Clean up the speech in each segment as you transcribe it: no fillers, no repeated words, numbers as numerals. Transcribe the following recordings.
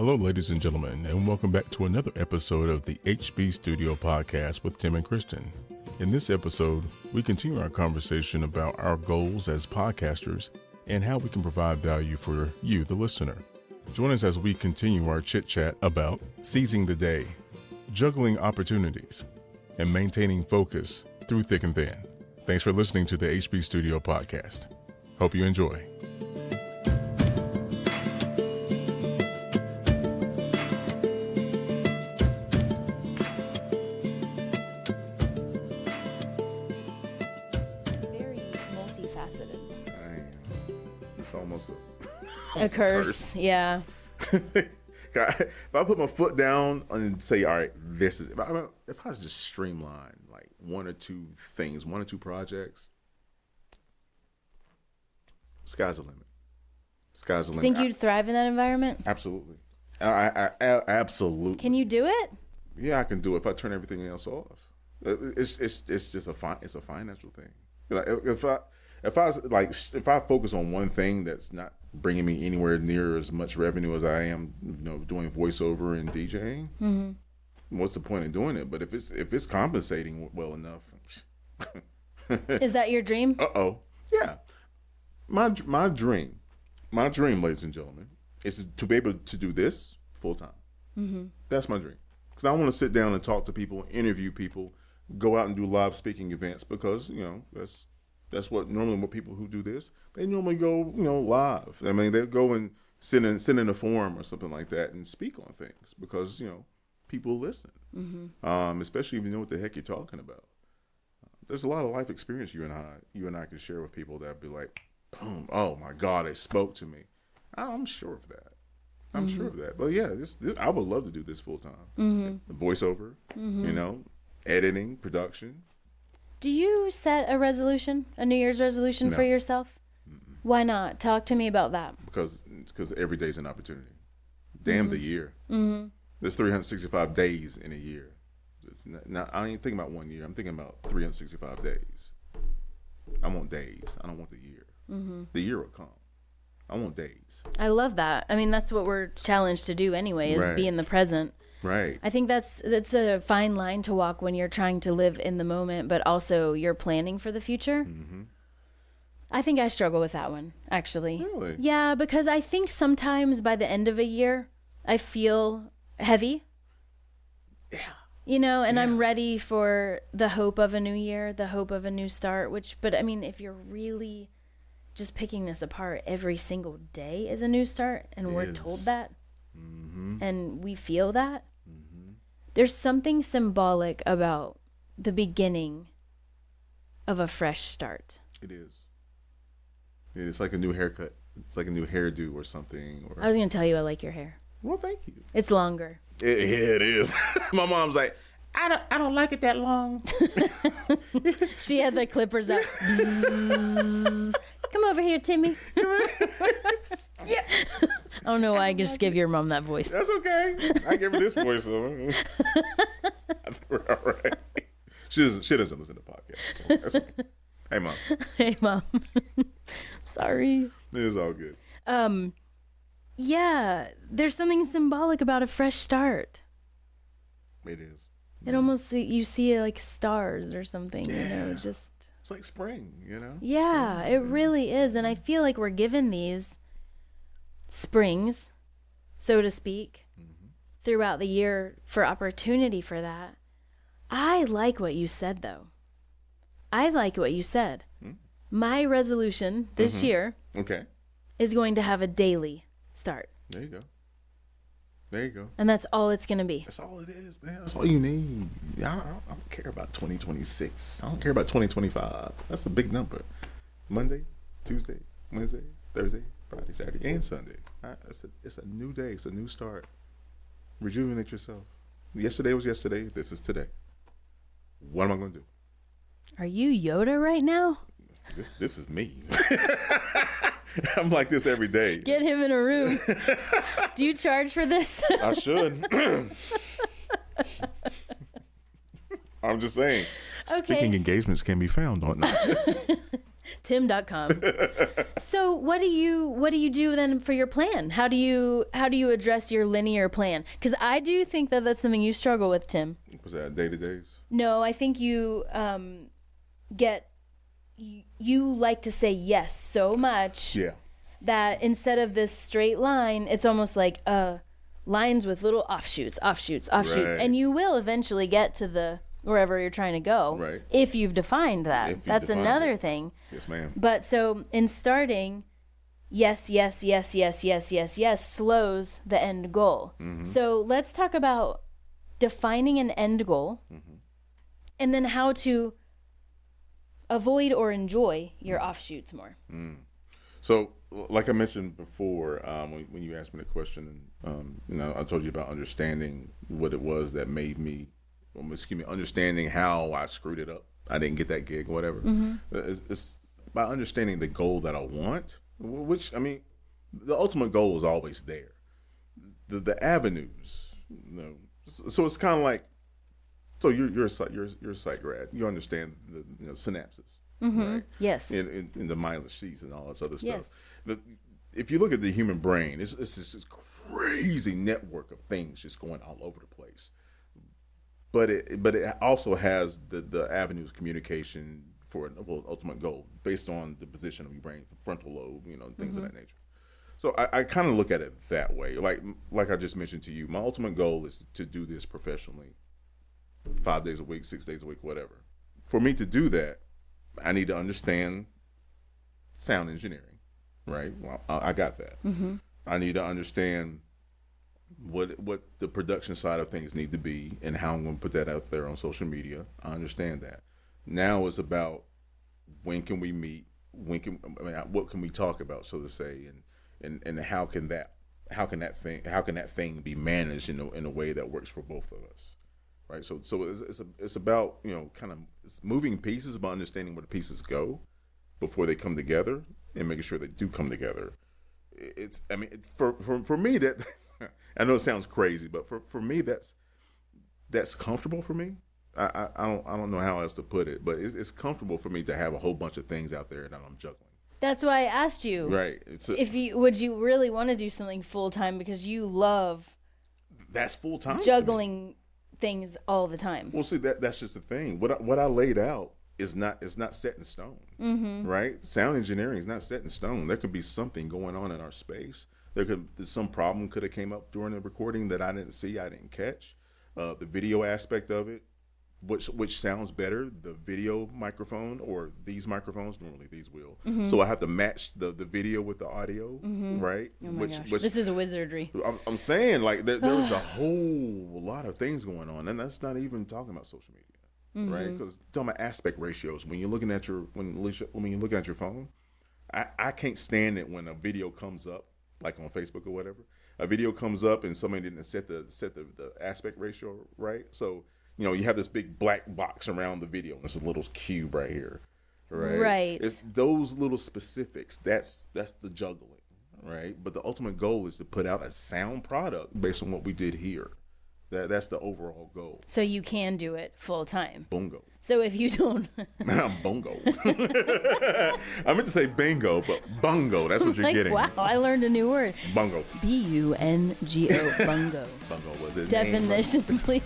Hello, ladies and gentlemen, and welcome back to another episode of the HB Studio Podcast with Tim and Kristin. In this episode, we continue our conversation about our goals as podcasters and how we can provide value for you, the listener. Join us as we continue our chit-chat about seizing the day, juggling opportunities, and maintaining focus through thick and thin. Thanks for listening to the HB Studio Podcast. Hope you enjoy. A curse. Yeah. If I put my foot down and say, all right, this is, if I was just streamline like one or two things, one or two projects, sky's the limit. Sky's the limit. Think you'd thrive in that environment? Absolutely. I absolutely. Can you do it? Yeah, I can do it if I turn everything else off. It's just a financial thing. Like if I focus on one thing that's not bringing me anywhere near as much revenue as I am, doing voiceover and DJing, what's the point of doing it? But if it's compensating well enough, is that your dream? Yeah. My dream, ladies and gentlemen, is to be able to do this full time. Mm-hmm. That's my dream, because I want to sit down and talk to people, interview people, go out and do live speaking events, because that's what people who do this, they normally go, live. I mean, they go and sit in a forum or something like that and speak on things, because, people listen, especially if you know what the heck you're talking about. There's a lot of life experience you and I can share with people that be like, boom, oh my God, they spoke to me. I'm sure of that. Sure of that. But yeah, this I would love to do this full time. Voiceover, editing, production. Do you set a resolution, a New Year's resolution for yourself? Mm-mm. Why not? Talk to me about that. Because every day's an opportunity. Damn the year. Mm-hmm. There's 365 days in a year. I ain't thinking about 1 year. I'm thinking about 365 days. I want days. I don't want the year. Mm-hmm. The year will come. I want days. I love that. I mean, that's what we're challenged to do anyway, is be in the present. Right. I think that's a fine line to walk when you're trying to live in the moment, but also you're planning for the future. Mm-hmm. I think I struggle with that one, actually. Really? Yeah, because I think sometimes by the end of a year, I feel heavy. Yeah. And I'm ready for the hope of a new year, the hope of a new start, but I mean, if you're really just picking this apart, every single day is a new start, and we're told that, and we feel that. There's something symbolic about the beginning of a fresh start. It is. It's like a new haircut. It's like a new hairdo or something. I was going to tell you I like your hair. Well, thank you. It's longer. It is. My mom's like, I don't like it that long. She had the clippers up. Come over here, Timmy. Yeah. I don't know why I just give your mom that voice. That's okay. I give her this voice. So I think we're all right. She doesn't listen to podcasts. So that's okay. Hey, Mom. Hey, Mom. Sorry. It's all good. Yeah, there's something symbolic about a fresh start. It is. It almost, you see it like stars or something, just. It's like spring, Yeah, it really is. And I feel like we're given these springs, so to speak, throughout the year for opportunity for that. I like what you said, though. I like what you said. My resolution this year is going to have a daily start. There you go. And that's all it's going to be. That's all it is, man. That's all you need. I don't care about 2026. I don't care about 2025. That's a big number. Monday, Tuesday, Wednesday, Thursday, Friday, Saturday, and Sunday. It's a new day. It's a new start. Rejuvenate yourself. Yesterday was yesterday. This is today. What am I going to do? Are you Yoda right now? This is me. I'm like this every day. Get him in a room. Do you charge for this? I should. I'm just saying. Okay. Speaking engagements can be found on Tim.com. So what do you do then for your plan? How do you address your linear plan? Because I do think that that's something you struggle with, Tim. Was that day-to-days? No, I think you you like to say yes so much that instead of this straight line, it's almost like lines with little offshoots, Right. and you will eventually get to the wherever you're trying to go, right, if you've defined that. That's another thing. Yes, ma'am. But so in starting, yes slows the end goal. Mm-hmm. So let's talk about defining an end goal, Mm-hmm. and then how to avoid or enjoy your offshoots more. So, like I mentioned before, when you asked me the question, I told you about understanding what it was that made me, understanding how I screwed it up. I didn't get that gig, whatever. It's by understanding the goal that I want, which, the ultimate goal is always there. The avenues, so it's kind of like, so you're a psych grad. You understand the synapses, right? Yes. In the myelin sheaths and all this other stuff. Yes. If you look at the human brain, it's this crazy network of things just going all over the place. But it also has the avenues of communication for an ultimate goal based on the position of your brain, frontal lobe, things of that nature. So I kind of look at it that way. Like I just mentioned to you, my ultimate goal is to do this professionally, 5 days a week, 6 days a week, whatever. For me to do that, I need to understand sound engineering, right? Well, I got that. I need to understand what the production side of things need to be and how I'm going to put that out there on social media. I understand that. Now it's about when can we meet? What can we talk about, so to say, and how can that thing be managed in a way that works for both of us, right? So it's about kind of moving pieces, about understanding where the pieces go before they come together and making sure they do come together. For me, that I know it sounds crazy, but for me that's comfortable for me. I don't know how else to put it, but it's comfortable for me to have a whole bunch of things out there that I'm juggling. That's why I asked you. Right. Would you really want to do something full time, because you love that's full time juggling things all the time. Well, see, that's just the thing. What I laid out is not set in stone. Right? Sound engineering is not set in stone. There could be something going on in our space. Some problem could have came up during the recording that I didn't see, I didn't catch. The video aspect of it, which sounds better, the video microphone or these microphones. Normally these will. So I have to match the video with the audio, right? Oh my gosh. This is a wizardry. I'm saying, like, there's a whole lot of things going on, and that's not even talking about social media, right? Because talking about aspect ratios, when you're looking at your phone, I can't stand it when a video comes up, like on Facebook or whatever. A video comes up and somebody didn't set the aspect ratio right, so. You have this big black box around the video, and there's a little cube right here, right? Right. It's those little specifics. That's the juggling, right? But the ultimate goal is to put out a sound product based on what we did here. That's the overall goal. So you can do it full time. Bungo. So if you don't, I'm bungo. I meant to say bingo, but bungo. That's what you're getting. Wow, I learned a new word. Bungo. Bungo. Bungo. Bungo was it? Definition, please.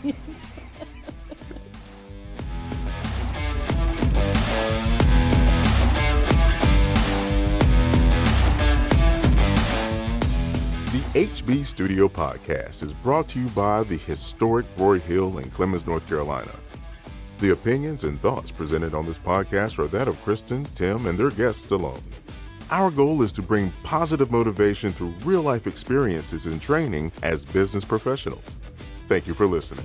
The HB Studio Podcast is brought to you by the historic Roy Hill in Clemens, North Carolina. The opinions and thoughts presented on this podcast are that of Kristin, Tim, and their guests alone. Our goal is to bring positive motivation through real-life experiences and training as business professionals. Thank you for listening.